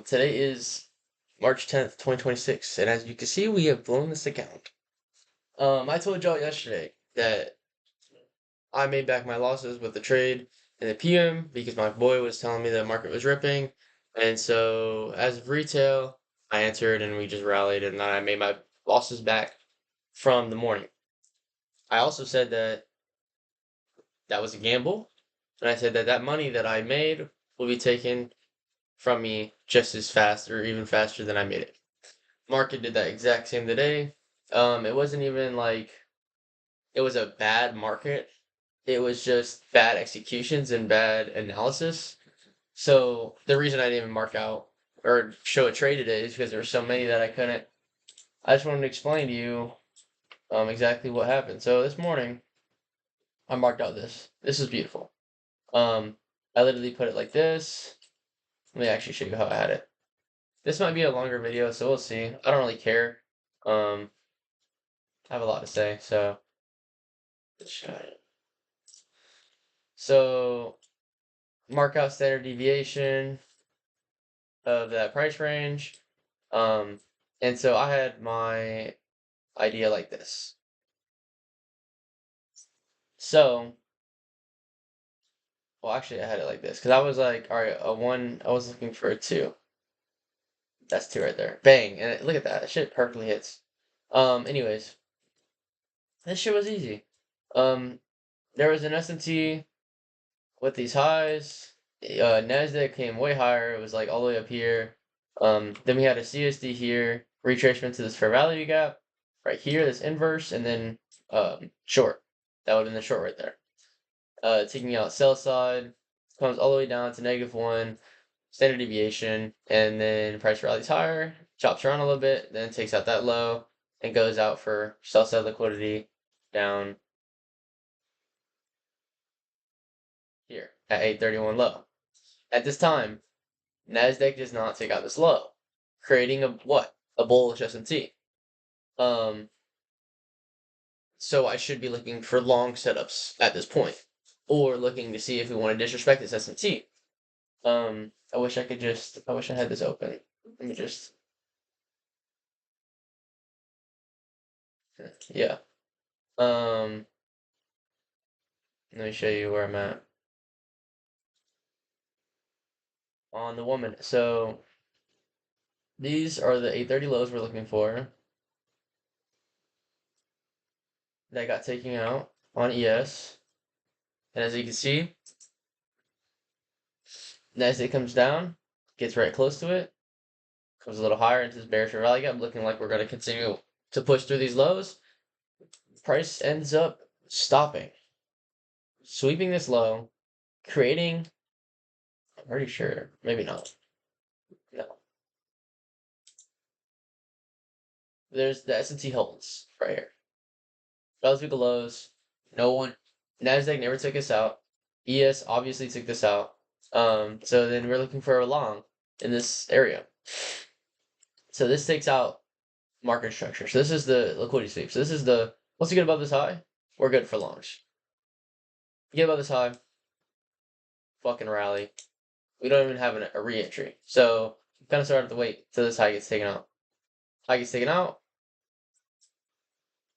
Today is March 10th, 2026, and as you can see, we have blown this account. I told y'all yesterday that I made back my losses with the trade in the PM because my boy was telling me the market was ripping, and so as of retail, I entered and we just rallied, and then I made my losses back from the morning. I also said that that was a gamble, and I said that that money that I made will be taken from me just as fast or even faster than I made it. Market did that exact same today. It wasn't even like it was a bad market. It was just bad executions and bad analysis. So the reason I didn't even mark out or show a trade today is because there were so many that I couldn't. I just wanted to explain to you exactly what happened. So this morning I marked out this. This is beautiful. Um, I literally put it like this. Let me actually show you how I had it. This might be a longer video, so we'll see. I don't really care. Um, I have a lot to say, so so mark out standard deviation of that price range. Um, and so I had my idea like this. So, well, actually, I had it like this because I was like, all right, a one. I was looking for a two. That's two right there. Bang! And look at that. That shit perfectly hits. Anyways, this shit was easy. Um, there was an S&T with these highs. Nasdaq came way higher. It was like all the way up here. Then we had a CSD here, retracement to this fair value gap right here, this inverse, and then short. That would have been the short right there. Taking out sell side, comes all the way down to -1, standard deviation, and then price rallies higher, chops around a little bit, then takes out that low, and goes out for sell side liquidity down here at 831 low. At this time, Nasdaq does not take out this low, creating a what? A bullish S&T. Um, so I should be looking for long setups at this point, or looking to see if we want to disrespect this S&T. I wish I could just. I wish I had this open. Let me just. Yeah. Um, Let me show you where I'm at on the 1 minute. So these are the 830 lows we're looking for that got taken out on ES. And as you can see, Nasdaq comes down, gets right close to it, comes a little higher into this bearish rally gap, looking like we're going to continue to push through these lows. Price ends up stopping, sweeping this low, creating. I'm pretty sure, maybe not. No, there's the S&T holds right here. Relative lows. No one. Nasdaq never took us out. ES obviously took this out. So then we're looking for a long in this area. So this takes out market structure. So this is the liquidity sweep. So this is the once you get above this high, we're good for longs. Get above this high, fucking rally. We don't even have a re-entry. So kind of start have to wait till this high gets taken out. High gets taken out.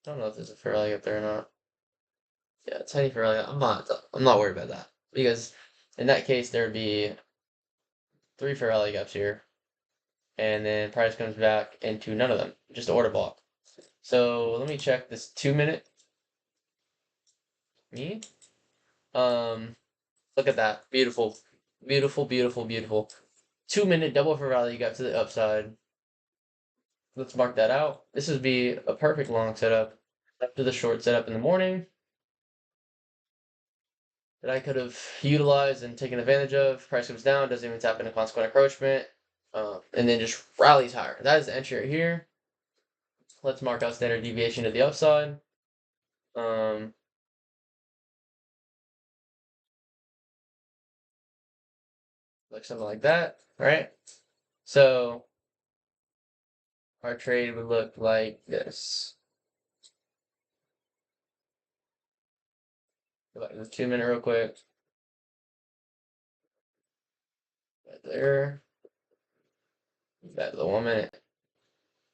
I don't know if there's a fair rally up there or not. Yeah, tiny fair rally. I'm not worried about that because in that case there would be three fair rally gaps here, and then price comes back into none of them, just order block. So let me check this 2 minute. Me? Look at that. Beautiful. Beautiful, beautiful, beautiful. 2 minute double fair value gap to the upside. Let's mark that out. This would be a perfect long setup after the short setup in the morning that I could have utilized and taken advantage of. Price comes down, doesn't even tap into consequent encroachment, and then just rallies higher. That is the entry right here. Let's mark out standard deviation to the upside. Um, like something like that, right? So our trade would look like this. Go back to the 2 minute real quick. Right there. Bet the 1 minute,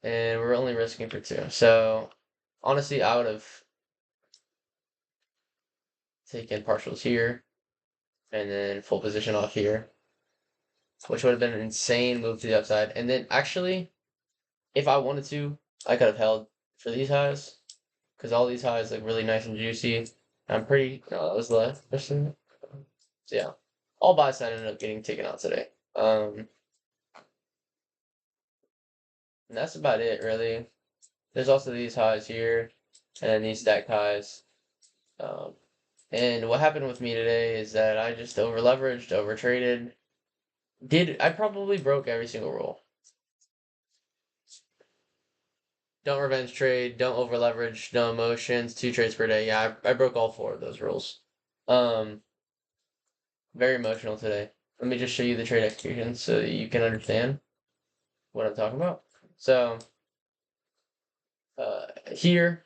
and we're only risking for 2. So honestly, I would have taken partials here and then full position off here, which would have been an insane move to the upside. And then actually, if I wanted to, I could have held for these highs because all these highs look really nice and juicy. I'm pretty. No, that was the left. So yeah, all buy side ended up getting taken out today. And that's about it really. There's also these highs here, and then these stacked highs. Um, and what happened with me today is that I just over leveraged, over traded. I probably broke every single rule. Don't revenge trade, don't over leverage, no emotions, 2 trades per day. Yeah, I broke all 4 of those rules. Um, very emotional today. Let me just show you the trade execution so that you can understand what I'm talking about. So, here,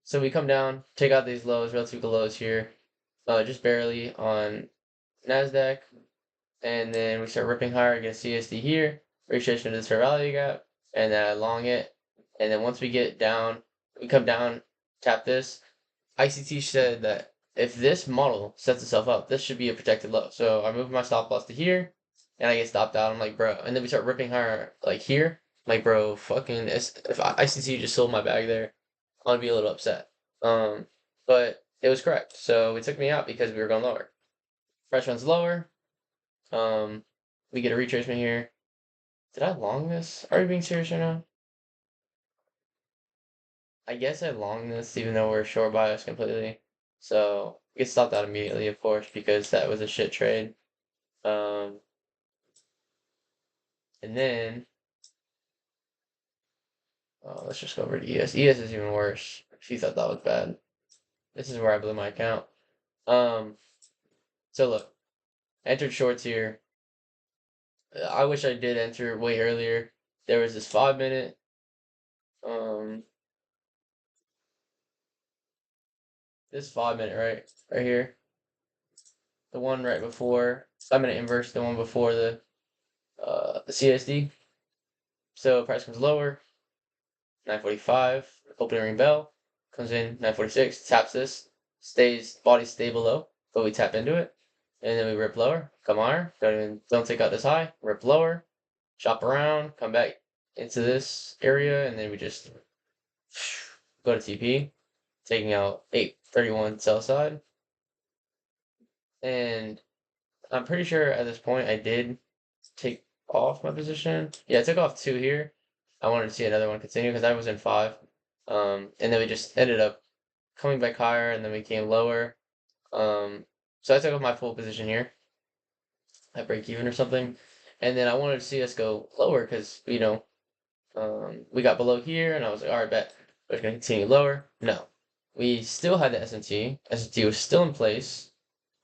so we come down, take out these lows, relative lows here, just barely on NASDAQ, and then we start ripping higher against CSD here, retracement to this fair value gap, and then I long it, and then once we get down, we come down, tap this. ICT said that if this model sets itself up, this should be a protected low. So I move my stop loss to here, and I get stopped out. I'm like, bro, and then we start ripping higher, like here. I'm like, bro, fucking, if ICT just sold my bag there, I'd be a little upset. But it was correct. So it took me out because we were going lower. Price runs lower. We get a retracement here. Did I long this? Are you being serious right now? I guess I long this even though we're short bias completely. So we get stopped out immediately, of course, because that was a shit trade. Um, and then let's just go over to ES. ES is even worse. If you thought that was bad, this is where I blew my account. So look, entered shorts here. I wish I did enter way earlier. There was this 5 minute. Um, this 5 minute right here. The one right before 5 minute inverse. The one before the CSD. So price comes lower. 945, opening ring bell, comes in 946, taps this, body stay below, but we tap into it, and then we rip lower, come higher, don't take out this high, rip lower, chop around, come back into this area, and then we just go to TP, taking out 831 sell side, and I'm pretty sure at this point I did take off my position. Yeah, I took off 2 here. I wanted to see another one continue because I was in 5. And then we just ended up coming back higher and then we came lower. So I took off my full position here at break even or something. And then I wanted to see us go lower because, we got below here and I was like, all right, bet. We're going to continue lower. No. We still had the S&T. S&T was still in place.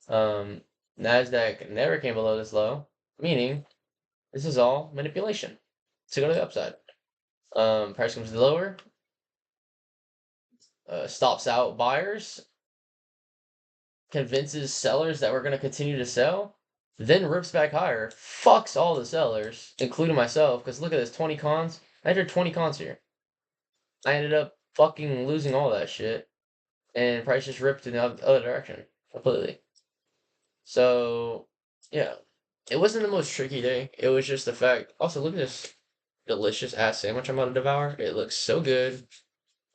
NASDAQ never came below this low, meaning this is all manipulation to go to the upside. Price comes lower, stops out buyers, convinces sellers that we're going to continue to sell, then rips back higher, fucks all the sellers, including myself, because look at this 20 cons. I entered 20 cons here. I ended up fucking losing all that shit, and price just ripped in the other direction completely. So, yeah. It wasn't the most tricky day. It was just the fact. Also, look at this delicious ass sandwich I'm about to devour. It looks so good.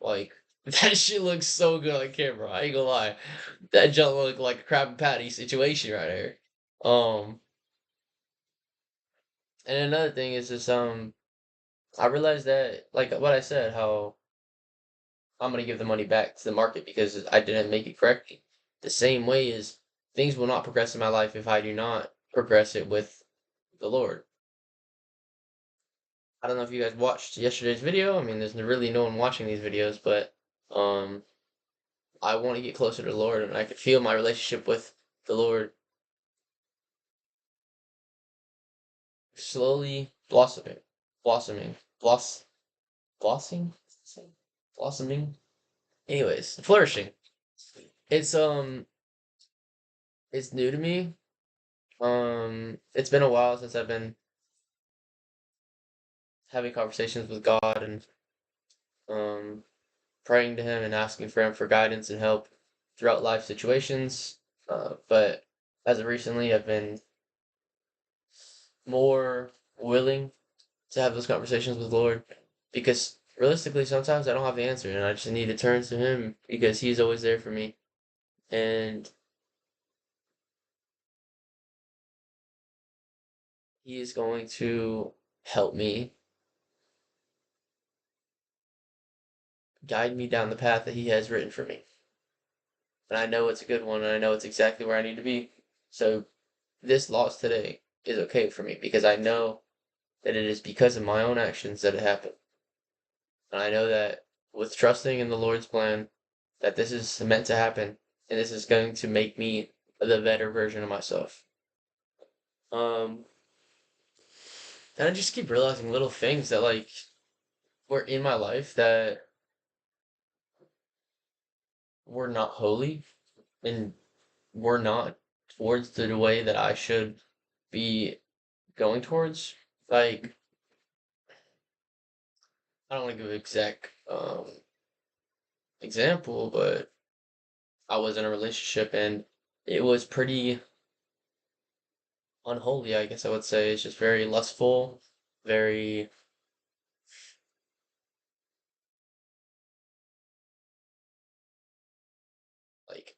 Like, that shit looks so good on camera. I ain't gonna lie. That junk looked like a Krabby Patty situation right here. Um, and another thing is this, I realized that, like what I said, how I'm gonna give the money back to the market because I didn't make it correctly. The same way is things will not progress in my life if I do not progress it with the Lord. I don't know if you guys watched yesterday's video. I mean, there's really no one watching these videos, but um, I want to get closer to the Lord, and I could feel my relationship with the Lord slowly blossoming, blossoming, blossoming. Anyways, flourishing. It's it's new to me. It's been a while since I've been having conversations with God and um, praying to Him and asking for Him for guidance and help throughout life situations. But as of recently, I've been more willing to have those conversations with the Lord because realistically, sometimes I don't have the answer and I just need to turn to Him because He's always there for me. And He is going to help me guide me down the path that He has written for me. And I know it's a good one and I know it's exactly where I need to be. So this loss today is okay for me because I know that it is because of my own actions that it happened. And I know that with trusting in the Lord's plan, that this is meant to happen and this is going to make me the better version of myself. Um, and I just keep realizing little things that like were in my life that were not holy and were not towards the way that I should be going towards. Like, I don't want to give an exact example, but I was in a relationship and it was pretty unholy, I guess I would say. It's just very lustful, very like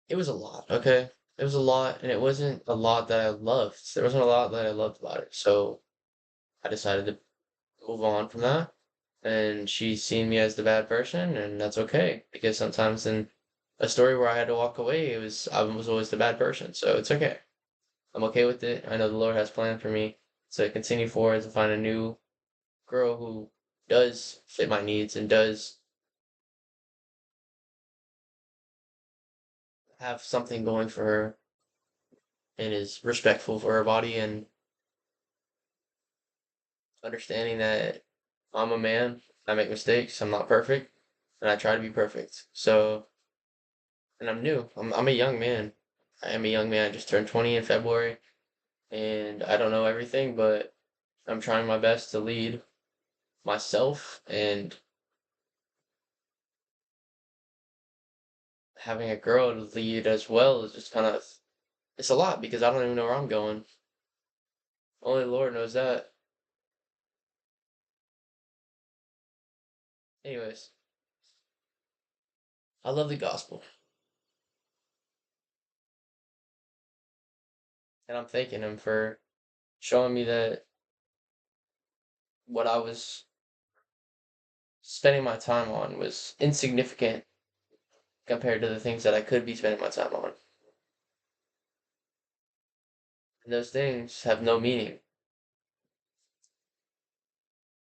it was a lot, okay? It was a lot, and it wasn't a lot that I loved. There wasn't a lot that I loved about it. So I decided to move on from that. And she's seen me as the bad person, and that's okay. Because sometimes in a story where I had to walk away, I was always the bad person. So it's okay. I'm okay with it. I know the Lord has planned for me to continue forward to find a new girl who does fit my needs and does have something going for her and is respectful for her body and understanding that I'm a man, I make mistakes, I'm not perfect, and I try to be perfect. So, and I'm new. I'm a young man. I am a young man. I just turned 20 in February, and I don't know everything, but I'm trying my best to lead myself and having a girl to lead as well is just kind of it's a lot because I don't even know where I'm going. Only the Lord knows that. Anyways, I love the gospel, and I'm thanking Him for showing me that what I was spending my time on was insignificant compared to the things that I could be spending my time on. And those things have no meaning.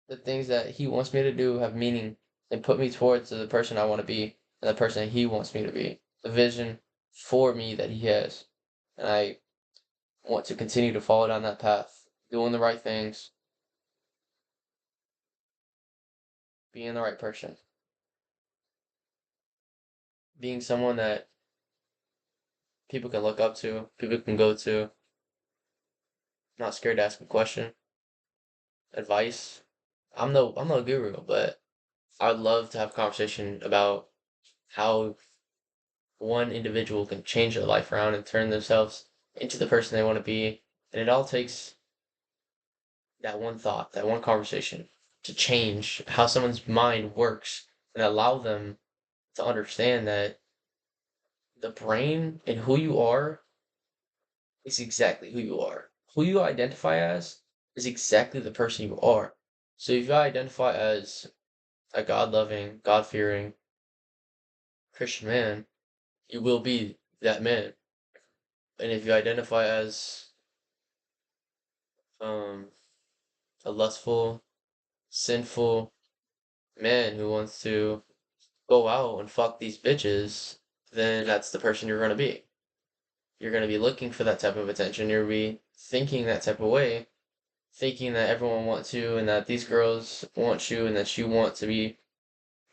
The things that He wants me to do have meaning and put me towards the person I want to be and the person He wants me to be. The vision for me that He has. And I want to continue to follow down that path, doing the right things, being the right person, being someone that people can look up to, people can go to, not scared to ask a question, advice. I'm no guru, but I would love to have a conversation about how one individual can change their life around and turn themselves into the person they want to be. And it all takes that one thought, that one conversation to change how someone's mind works and allow them to understand that the brain and who you are is exactly who you are. Who you identify as is exactly the person you are. So if you identify as a God loving, God fearing Christian man, you will be that man. And if you identify as um, a lustful, sinful man who wants to go out and fuck these bitches, then that's the person you're going to be. You're going to be looking for that type of attention. You'll be thinking that type of way, thinking that everyone wants you and that these girls want you and that you want to be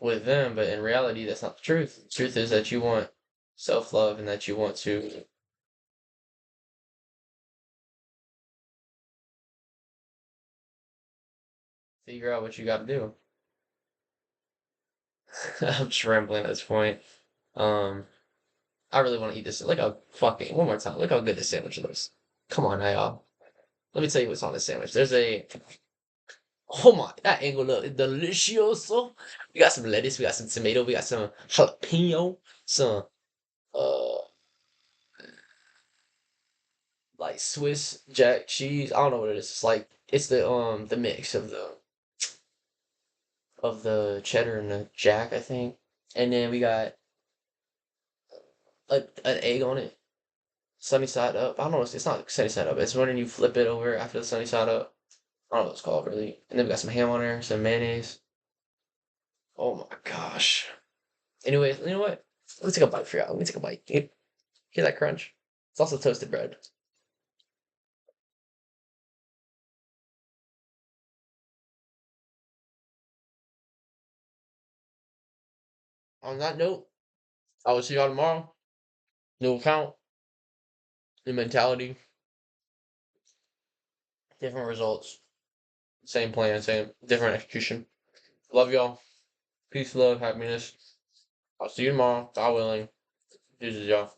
with them. But in reality, that's not the truth. The truth is that you want self love and that you want to Figure out what you got to do. I'm just rambling at this point. Um, I really want to eat this. Look how fucking one more time. Look how good this sandwich looks. Come on, now, y'all. Let me tell you what's on this sandwich. There's a oh my, that angle look delicioso. We got some lettuce, we got some tomato, we got some jalapeno, some uh like Swiss jack cheese. I don't know what it is. It's like it's the mix of the cheddar and the jack, I think. And then we got an egg on it, sunny side up. I don't know. It's not sunny side up. It's when you flip it over after the sunny side up. I don't know what it's called really. And then we got some ham on there, some mayonnaise. Oh my gosh. Anyways, you know what? Let me take a bite for y'all. Let me take a bite. Hear that crunch? It's also toasted bread. On that note, I will see y'all tomorrow. New account, new mentality, different results, same plan, same different execution. Love y'all. Peace, love, happiness. I'll see you tomorrow. God willing. Deuces, y'all.